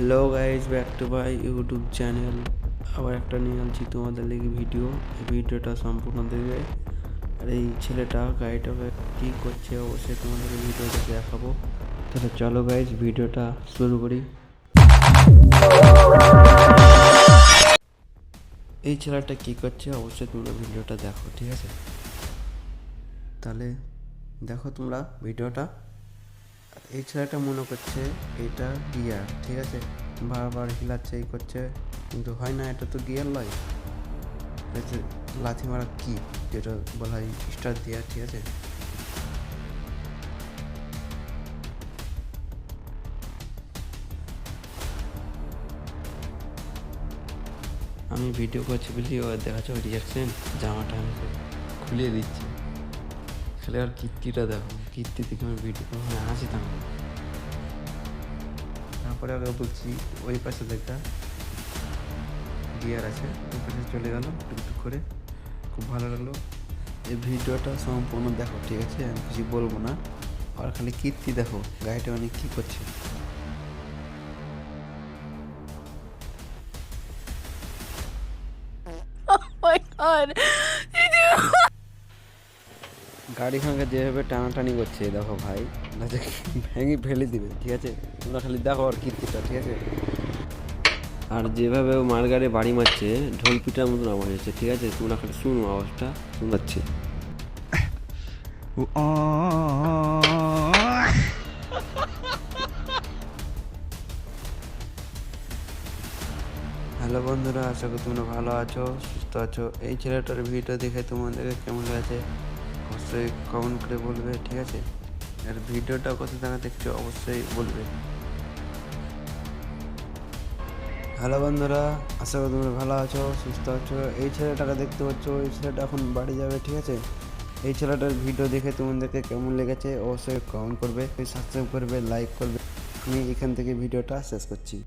Hello guys, back to my YouTube channel. আবার একটা নিয়ে আনছি তোমাদের লেগে ভিডিও। এই ভিডিওটা সম্পূর্ণ দেখবে। আর এই ছেলেটা গাড়িটাকে কী করছে অবশ্যই তোমাদের ভিডিওটা দেখাবো। তাহলে চলো গাইজ ভিডিওটা শুরু করি। এই ছেলেটা কী করছে অবশ্যই তোমরা ভিডিওটা দেখো, ঠিক আছে? তাহলে দেখো তোমরা ভিডিওটা। এই ছেলেটা মনে করছে এটা গিয়ার, ঠিক আছে? বারবার হিলাচ্ছে, এই করছে, কিন্তু হয় না, এটা তো গিয়ার নয়, এটা যে লাথি মারা কি যেটা বলা হয় স্টার্ট দেওয়া, ঠিক আছে? আমি ভিডিও করছি বলি ও দেখাচ্ছে রিয়াকশন, জামাটা আমি খুলিয়ে দিচ্ছি। খালি আর কীর্তিটা দেখো, কীর্তি থেকে আমি ভিডিও হাসি থাকবো। তারপরে আগে বলছি ওই পাশে দেখা গিয়ার আছে, ওই পাশে চলে গেল টুকটুক করে, খুব ভালো লাগলো। এই ভিডিওটা সম্পূর্ণ দেখো, ঠিক আছে? আমি কিছু বলবো না, আর খালি কীর্তি দেখো গাড়িটা অনেক কী করছে। গাড়ি খানকে যেভাবে টানাটানি করছে দেখো ভাই, ভেঙে ফেলে দিবে, ঠিক আছে? তোমরা খালি দেখো আর কীর্তিটা, ঠিক আছে? আর যেভাবে ও মার গাড়ি বাড়ি মারছে ঢোল পিটার মতন আওয়াজ হচ্ছে, ঠিক আছে? তোমরা খালি শুনো, আওয়াজটা শোনাচ্ছে। হ্যালো বন্ধুরা, আশা করি তোমরা ভালো আছো, সুস্থ আছো। এই ছেলেটার ভিডিও দেখে তোমাদেরকে কেমন লাগছে অবশ্যই কমেন্ট করে বলবে, ঠিক আছে? আর ভিডিওটা কত টাকা দেখছো অবশ্যই বলবে। হ্যালো বন্ধুরা, আশা করি তোমরা ভালো আছো, সুস্থ আছো। এই ছেলেটাকে দেখতে পাচ্ছ, এই ছেলেটা এখন বাড়ি যাবে, ঠিক আছে? এই ছেলেটার ভিডিও দেখে তোমাদেরকে কেমন লেগেছে অবশ্যই কমেন্ট করবে, সাবস্ক্রাইব করবে, লাইক করবে। আমি এখান থেকে ভিডিওটা শেষ করছি।